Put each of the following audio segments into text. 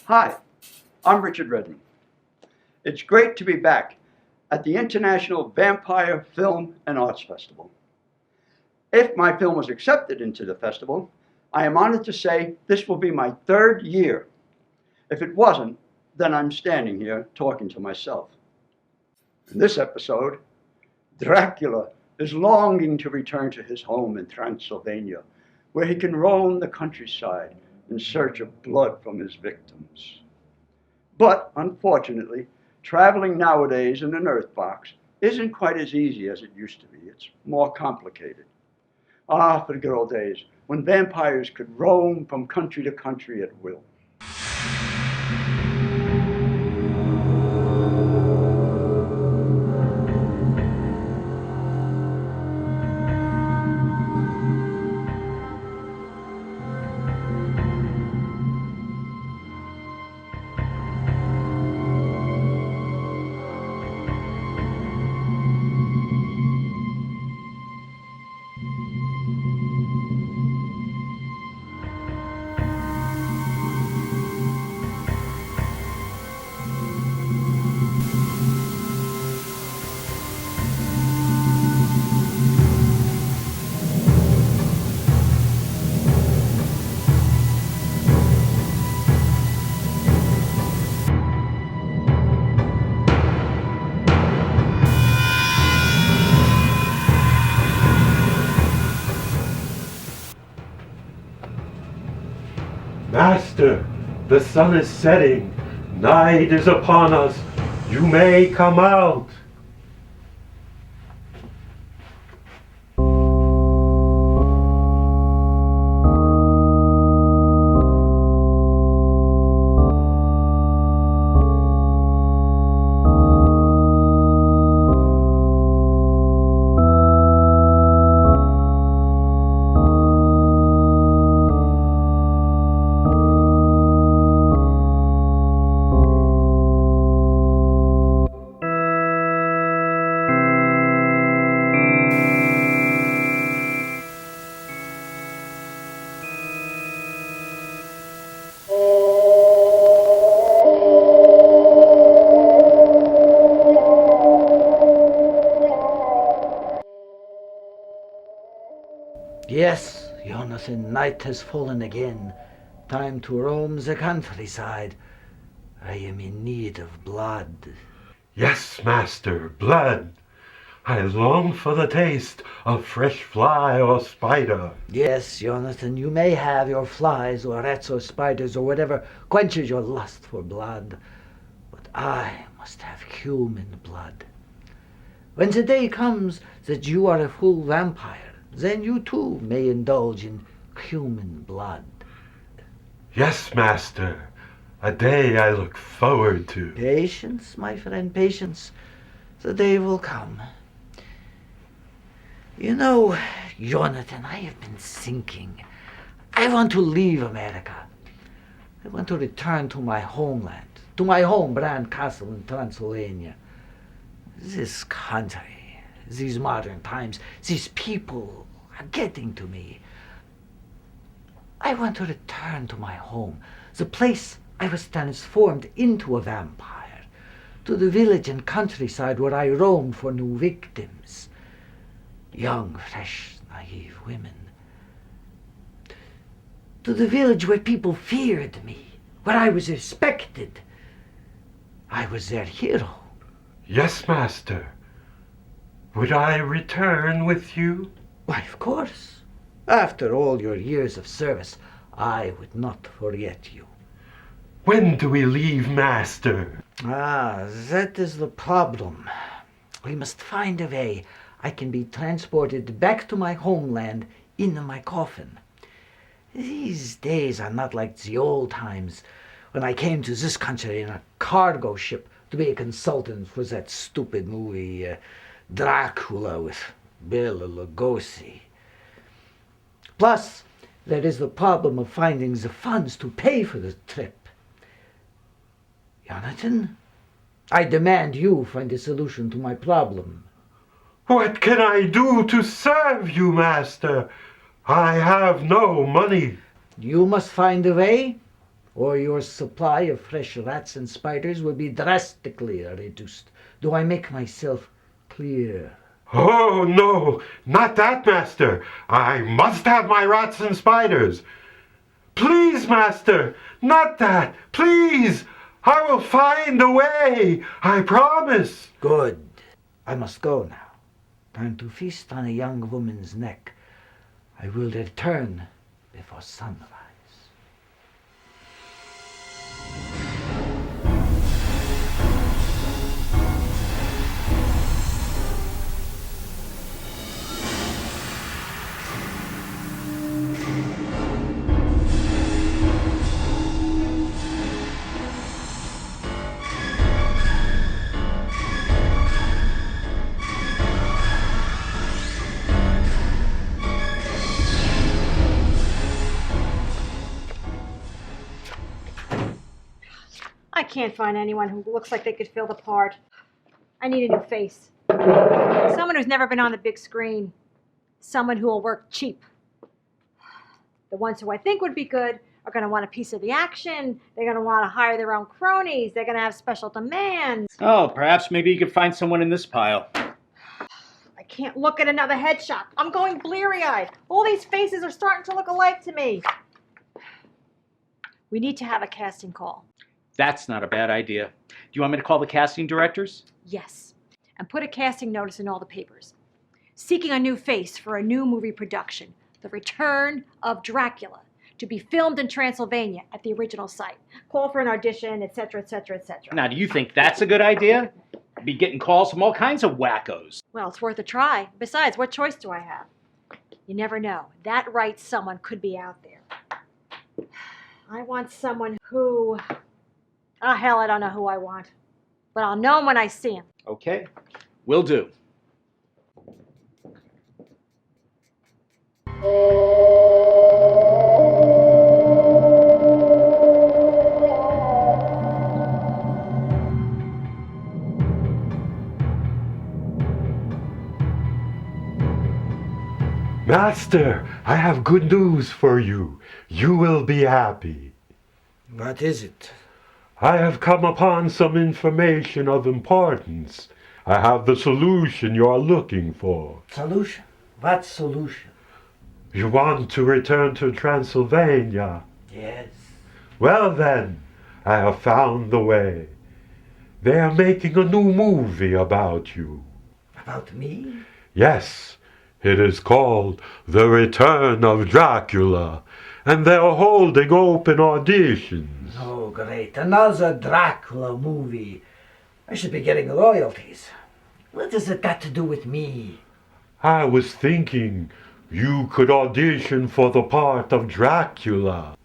Hi, I'm Richard Redden. It's great to be back at the International Vampire Film and Arts Festival. If my film was accepted into the festival, I am honored to say this will be my third year. If it wasn't, then I'm standing here talking to myself. In this episode, Dracula is longing to return to his home in Transylvania, where he can roam the countryside in search of blood from his victims. But unfortunately, traveling nowadays in an earth box isn't quite as easy as it used to be. It's more complicated. Ah, for the good old days, when vampires could roam from country to country at will. Master, the sun is setting. Night is upon us. You may come out. Yes, Jonathan, night has fallen again. Time to roam the countryside. I am in need of blood. Yes, master, blood. I long for the taste of fresh fly or spider. Yes, Jonathan, you may have your flies or rats or spiders or whatever quenches your lust for blood. But I must have human blood. When the day comes that you are a full vampire, then you too may indulge in human blood. Yes, master. A day I look forward to. Patience, my friend, patience. The day will come. You know, Jonathan, I have been thinking. I want to leave America. I want to return to my homeland, to my home brand castle in Transylvania. This country, these modern times, these people are getting to me. I want to return to my home, the place I was transformed into a vampire, to the village and countryside where I roamed for new victims. Young, fresh, naive women. To the village where people feared me, where I was respected. I was their hero. Yes, master. Would I return with you? Why, of course. After all your years of service, I would not forget you. When do we leave, master? Ah, that is the problem. We must find a way I can be transported back to my homeland in my coffin. These days are not like the old times when I came to this country in a cargo ship to be a consultant for that stupid movie Dracula with Bela Lugosi. Plus, there is the problem of finding the funds to pay for the trip. Jonathan, I demand you find a solution to my problem. What can I do to serve you, master? I have no money. You must find a way or your supply of fresh rats and spiders will be drastically reduced. Do I make myself clear? Oh, no, not that, Master. I must have my rats and spiders. Please, Master, not that. Please, I will find a way. I promise. Good. I must go now. Time to feast on a young woman's neck. I will return before sunrise. I can't find anyone who looks like they could fill the part. I need a new face. Someone who's never been on the big screen. Someone who will work cheap. The ones who I think would be good are going to want a piece of the action. They're going to want to hire their own cronies. They're going to have special demands. Oh, perhaps maybe you could find someone in this pile. I can't look at another headshot. I'm going bleary-eyed. All these faces are starting to look alike to me. We need to have a casting call. That's not a bad idea. Do you want me to call the casting directors? Yes. And put a casting notice in all the papers. Seeking a new face for a new movie production. The Return of Dracula. To be filmed in Transylvania at the original site. Call for an audition, etc., etc., etc. Now, do you think that's a good idea? Be getting calls from all kinds of wackos. Well, it's worth a try. Besides, what choice do I have? You never know. That right someone could be out there. I want someone who... Oh, hell, I don't know who I want. But I'll know him when I see him. Okay, will do. Master, I have good news for you. You will be happy. What is it? I have come upon some information of importance. I have the solution you are looking for. Solution? What solution? You want to return to Transylvania? Yes. Well then, I have found the way. They are making a new movie about you. About me? Yes, it is called The Return of Dracula, and they're holding open auditions. Oh, great. Another Dracula movie. I should be getting royalties. What has it got to do with me? I was thinking you could audition for the part of Dracula.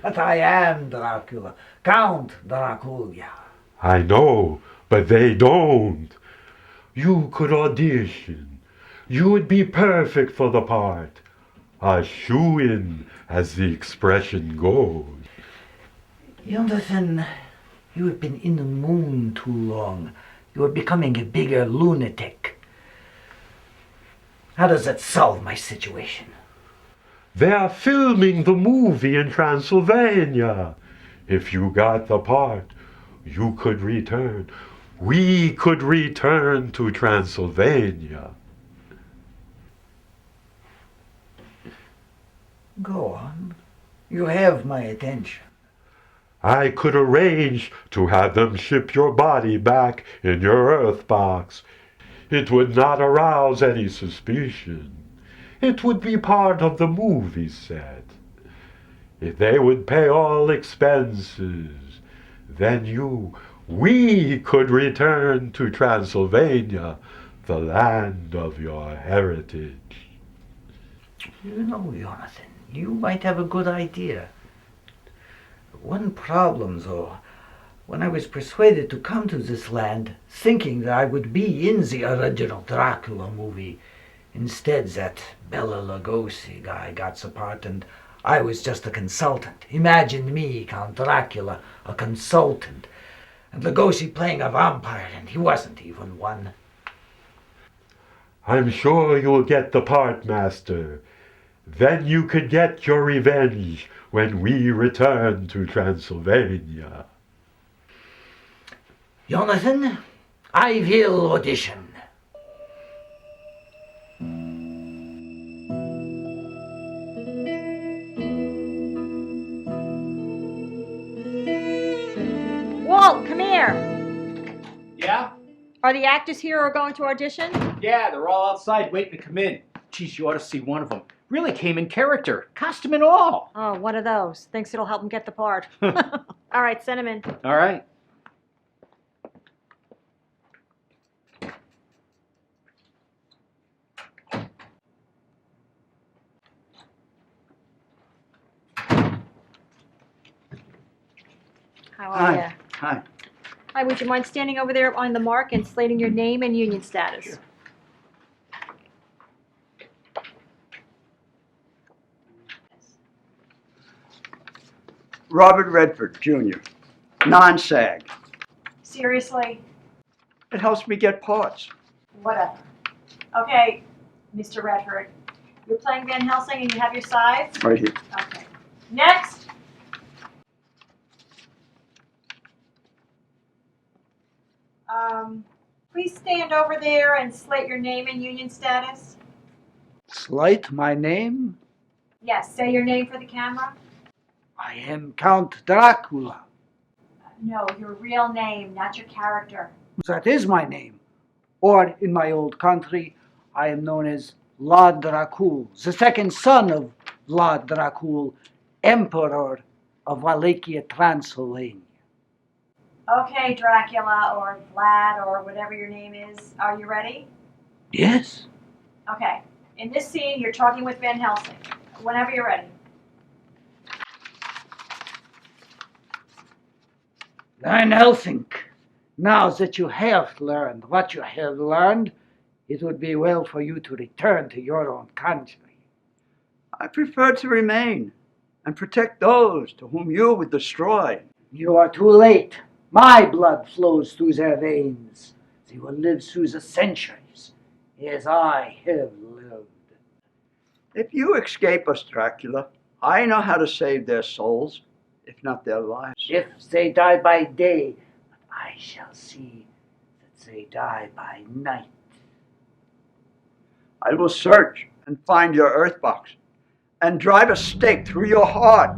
But I am Dracula. Count Dracula. I know, but they don't. You could audition. You would be perfect for the part. A shoo-in, as the expression goes. Jonathan, you have been in the moon too long. You are becoming a bigger lunatic. How does that solve my situation? They are filming the movie in Transylvania. If you got the part, you could return. We could return to Transylvania. Go on. You have my attention. I could arrange to have them ship your body back in your earth box. It would not arouse any suspicion. It would be part of the movie set. If they would pay all expenses, then we could return to Transylvania, the land of your heritage. You know, Jonathan, you might have a good idea. One problem, though, when I was persuaded to come to this land, thinking that I would be in the original Dracula movie, instead that Bela Lugosi guy got the part and I was just a consultant. Imagine me, Count Dracula, a consultant, and Lugosi playing a vampire, and he wasn't even one. I'm sure you'll get the part, Master. Then you could get your revenge when we return to Transylvania. Jonathan, I will audition. Walt, come here. Yeah? Are the actors here who are going to audition? Yeah, they're all outside waiting to come in. Geez, you ought to see one of them. Really came in character, costume and all. Oh, one of those. Thinks it'll help him get the part. All right, send him in. All right. How are you? Hi. Hi, would you mind standing over there on the mark and slating your name and union status? Sure. Robert Redford, Jr., non-SAG. Seriously? It helps me get parts. Whatever. Okay, Mr. Redford. You're playing Van Helsing and you have your sides? Right here. Okay. Next! Please stand over there and slate your name and union status. Slate my name? Yes, say your name for the camera. I am Count Dracula. No, your real name, not your character. That is my name. Or, in my old country, I am known as Lord Dracul, the second son of Lord Dracul, Emperor of Wallachia, Transylvania. Okay, Dracula or Vlad or whatever your name is. Are you ready? Yes? Okay. In this scene, you're talking with Van Helsing. Whenever you're ready. Van Helsing, now that you have learned what you have learned, it would be well for you to return to your own country. I prefer to remain and protect those to whom you would destroy. You are too late. My blood flows through their veins. They will live through the centuries, as I have lived. If you escape us, Dracula, I know how to save their souls, if not their lives. If they die by day, I shall see that they die by night. I will search and find your earth box and drive a stake through your heart.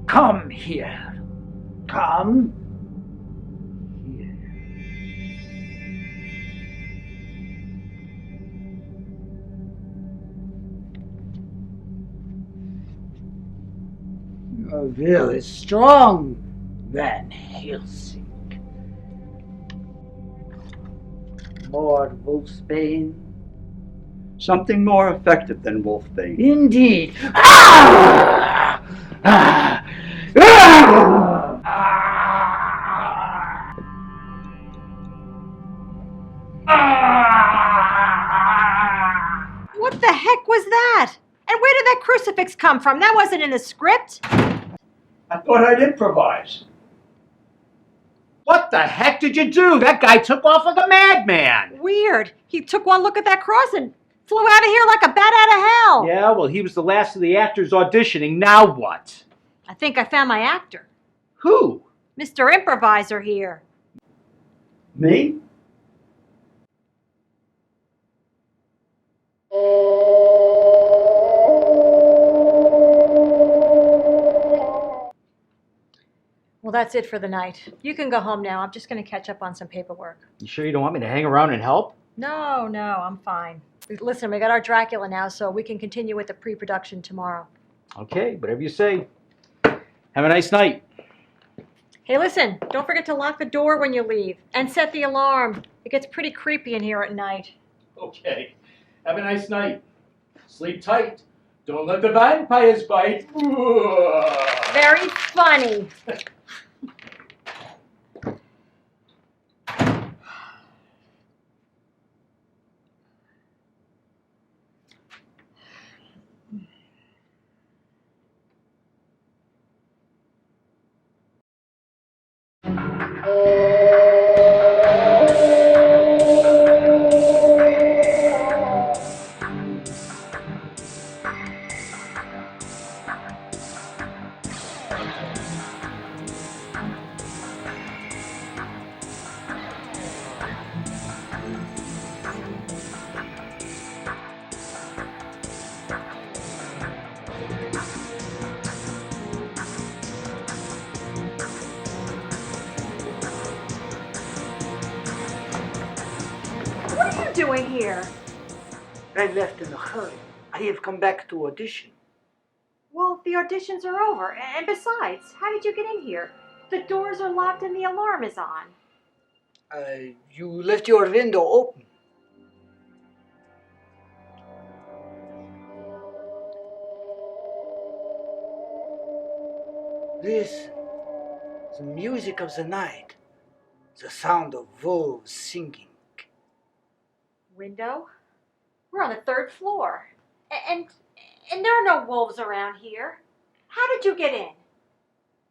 Come here. Come here. Your will is strong, Van Helsing. More wolfsbane? Something more effective than Wolfbane. Indeed. Ah! Ah! Ah! Ah! What the heck was that? And where did that crucifix come from? That wasn't in the script. I thought I'd improvise. What the heck did you do? That guy took off like a madman. Weird. He took one look at that cross and flew out of here like a bat out of hell. Yeah, well, he was the last of the actors auditioning. Now what? I think I found my actor. Who? Mr. Improviser here. Me? Well, that's it for the night. You can go home now. I'm just going to catch up on some paperwork. You sure you don't want me to hang around and help? No, I'm fine. Listen, we got our Dracula now, so we can continue with the pre-production tomorrow. Okay, whatever you say. Have a nice night. Hey, listen, don't forget to lock the door when you leave and set the alarm. It gets pretty creepy in here at night. Okay. Have a nice night. Sleep tight. Don't let the vampires bite. Very funny. What are you doing here? I left in a hurry. I have come back to audition. Well, the auditions are over. And besides, how did you get in here? The doors are locked and the alarm is on. You left your window open. Listen, the music of the night, the sound of wolves singing. Window? We're on the third floor. And there are no wolves around here. How did you get in?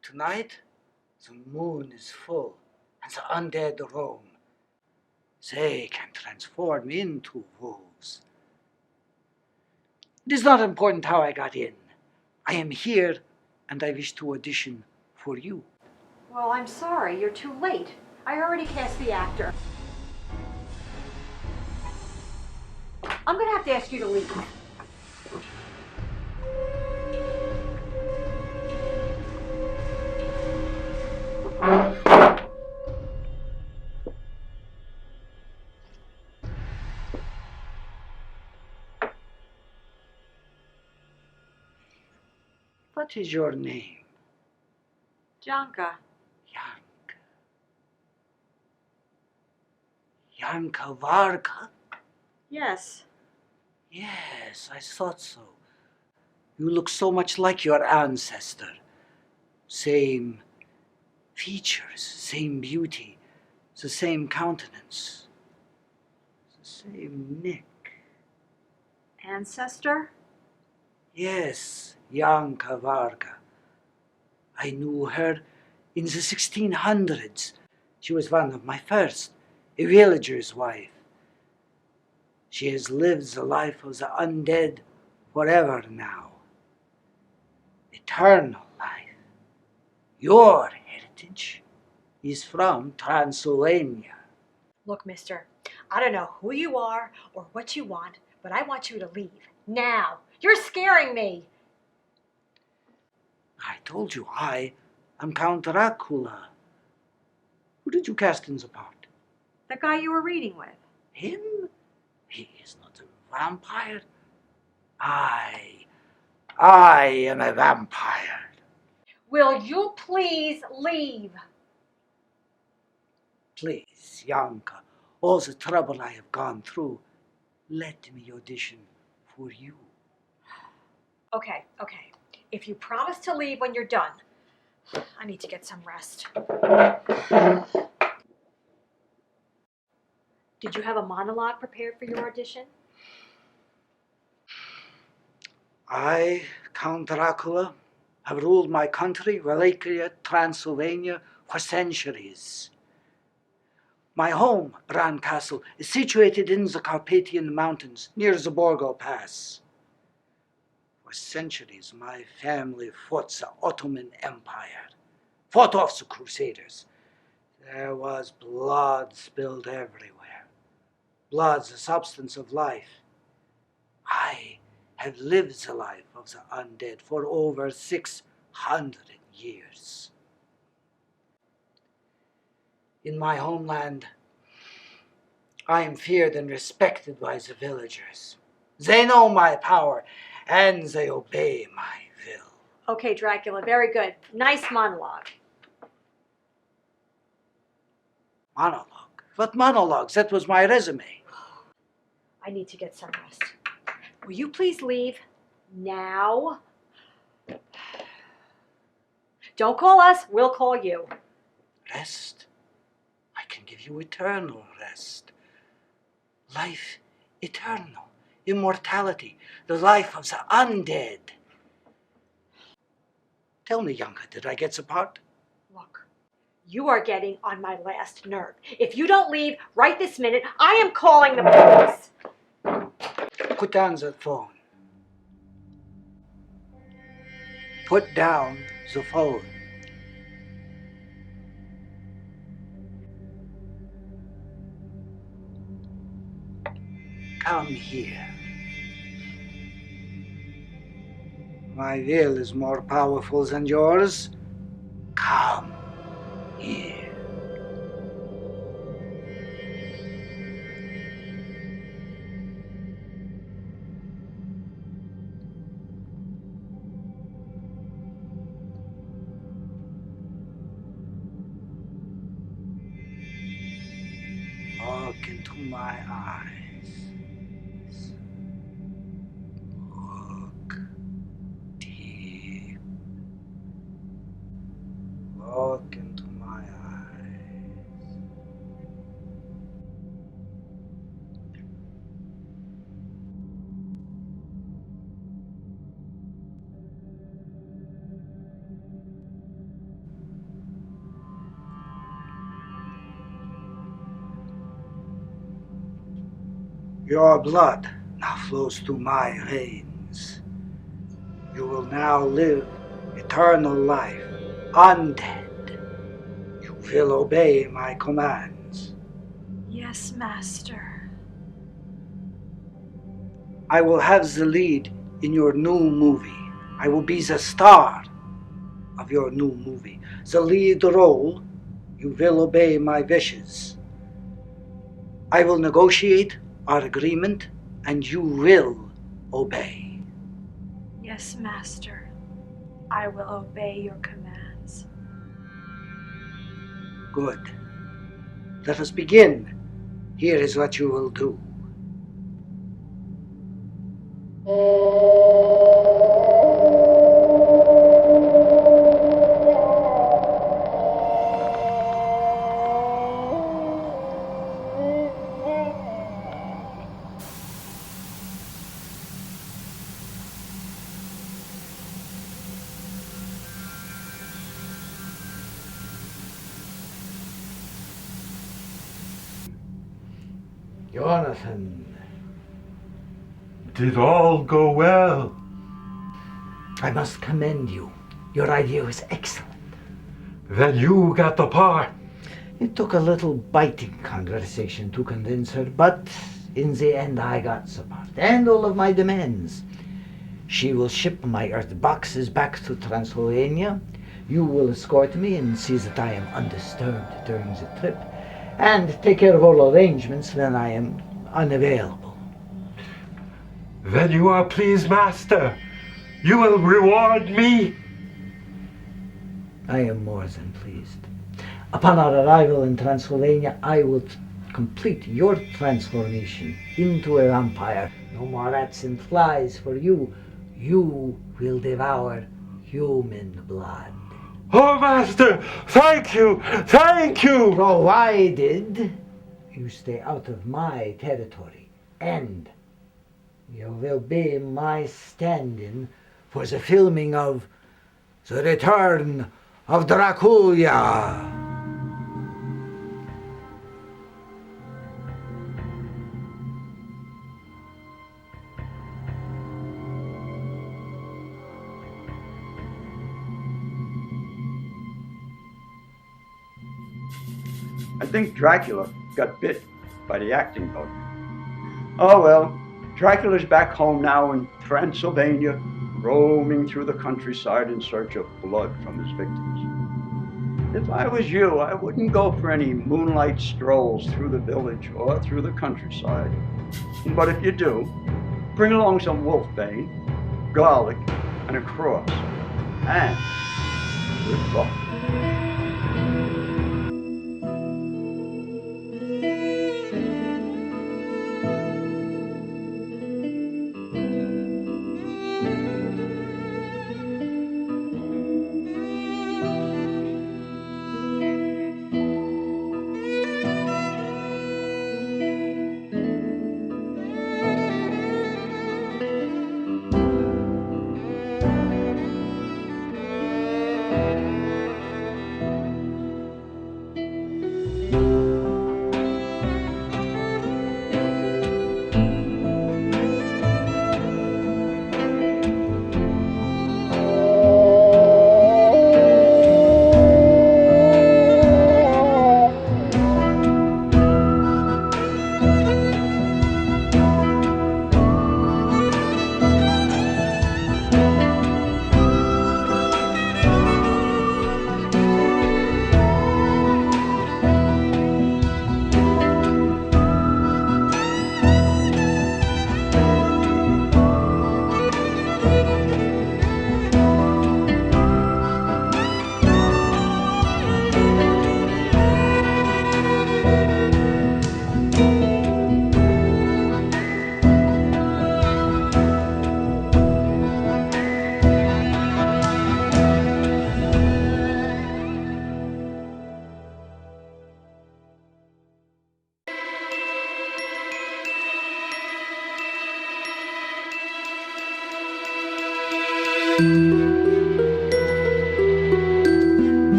Tonight, the moon is full, and the undead roam. They can transform into wolves. It is not important how I got in. I am here, and I wish to audition for you. Well, I'm sorry. You're too late. I already cast the actor. I'm gonna have to ask you to leave. What is your name? Janka. Yanka. Yanka Varga? Yes. Yes, I thought so. You look so much like your ancestor. Same features, same beauty, the same countenance, the same neck. Ancestor? Yes, Yanka Varga. I knew her in the 1600s. She was one of my first, a villager's wife. She has lived the life of the undead forever now. Eternal life. Your heritage is from Transylvania. Look, mister, I don't know who you are or what you want, but I want you to leave. Now. You're scaring me. I told you I am Count Dracula. Who did you cast in the part? The guy you were reading with. Him? He is not a vampire. I am a vampire. Will you please leave? Please, Yanka, all the trouble I have gone through, let me audition for you. Okay. If you promise to leave when you're done, I need to get some rest. Did you have a monologue prepared for your audition? I, Count Dracula, have ruled my country, Wallachia, Transylvania, for centuries. My home, Bran Castle, is situated in the Carpathian Mountains, near the Borgo Pass. For centuries, my family fought the Ottoman Empire, fought off the Crusaders. There was blood spilled everywhere. Blood, the substance of life. I have lived the life of the undead for over 600 years. In my homeland, I am feared and respected by the villagers. They know my power, and they obey my will. Okay, Dracula, very good. Nice monologue. Monologue? What monologues? That was my resume. I need to get some rest. Will you please leave now? Don't call us, we'll call you. Rest? I can give you eternal rest. Life eternal. Immortality. The life of the undead. Tell me, Yanka, did I get the part? Look, you are getting on my last nerve. If you don't leave right this minute, I am calling the police. Put down that phone. Put down the phone. Come here. My will is more powerful than yours. Come here. Look into my eyes. Look deep. Look into my eyes. Your blood now flows through my veins. You will now live eternal life, undead. You will obey my commands. Yes, Master. I will have the lead in your new movie. I will be the star of your new movie. The lead role, you will obey my wishes. I will negotiate our agreement, and you will obey. Yes, Master. I will obey your commands. Good. Let us begin. Here is what you will do. Jonathan, Did all go well? I must commend you. Your idea was excellent. Then you got the part. It took a little biting conversation to convince her, but in the end I got the part, and all of my demands. She will ship my earth boxes back to Transylvania. You will escort me and see that I am undisturbed during the trip, and take care of all arrangements when I am unavailable. Then you are pleased, master. You will reward me. I am more than pleased. Upon our arrival in Transylvania, I will complete your transformation into a vampire. No more rats and flies for you. You will devour human blood. Oh, master, thank you, thank you. Provided you stay out of my territory, and you will be my stand-in for the filming of The Return of Dracula. I think Dracula got bit by the acting bug. Oh well, Dracula's back home now in Transylvania, roaming through the countryside in search of blood from his victims. If I was you, I wouldn't go for any moonlight strolls through the village or through the countryside. But if you do, bring along some wolfbane, garlic, and a cross. And good luck.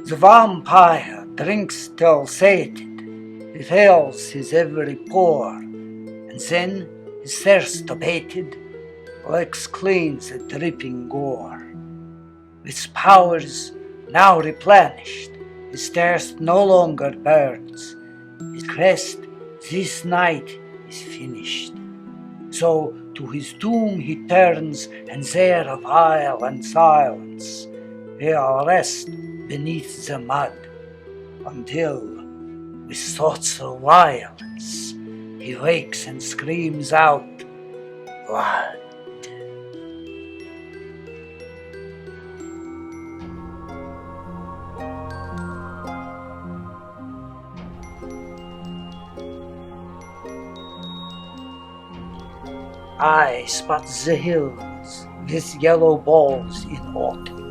The vampire drinks till sated, he fills his every pore, and then, his thirst abated, licks clean the dripping gore. With powers now replenished, his thirst no longer burns, his quest this night is finished. So to his doom he turns, and there of isle and silence he'll rest beneath the mud, until, with thoughts of violence, he wakes and screams out, "Blood!" I spot the hills with yellow balls in autumn.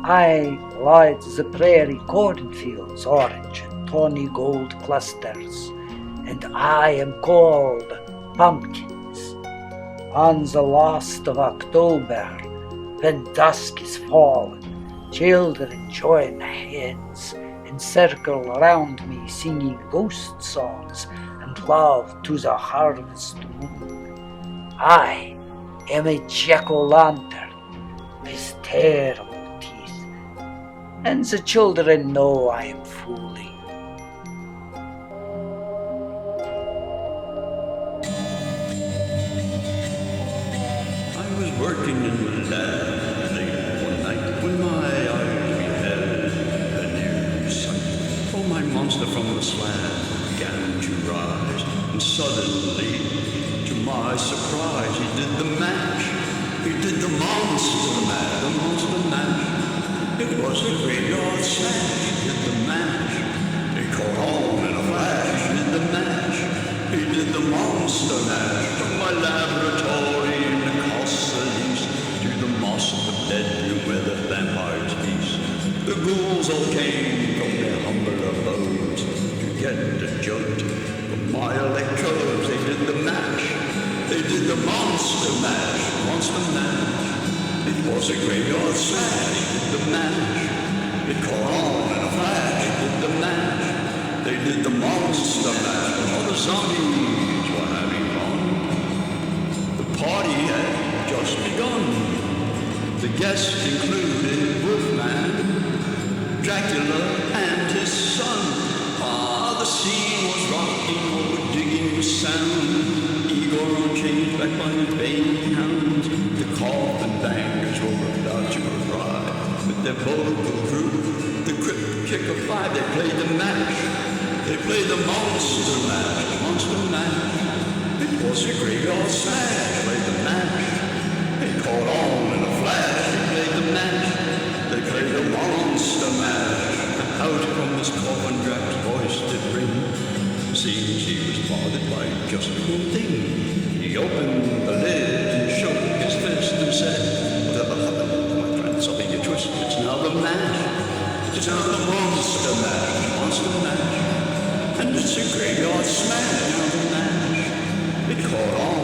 I light the prairie cornfields orange and tawny gold clusters, and I am called pumpkins. On the last of October, when dusk is fallen, children join hands and circle around me singing ghost songs and love to the harvest moon. I am a jack-o'-lantern with terrible teeth, and the children know I am fooling. I was working in the lab late one night when my eyes beheld a new sight. For my monster from the slab began to rise, and suddenly, to my surprise, he did the mash. He did the monster mash, the monster mash. It was a graveyard smash. He did the mash. He caught on in a flash. He did the mash. He did the monster mash. From my laboratory in the castle east to the moss of the bedroom where the vampires feast. The ghouls all came from their humble abodes to get the jolt from my electrodes. They did the mash. They did the monster mash. Monster mash. It was a graveyard smash. They did the mash. It caught on in a flash. They did the mash. They did the monster mash. All the zombies were having fun. The party had just begun. The guests included Wolfman, Dracula, and his son. Ah, the scene was rocking, all the digging was sound. Igor on chains back by his baying hounds. The coffin bangers were about to arrive. With their vocal crew, the crypt kicker five, they played the mash. They played the monster mash, monster mash. It was a graveyard smash, played the mash. It caught on in a flash, they played the mash. They played the monster mash. And out from his coffin Drac's voice did ring. Seems he was bothered by just one thing. He opened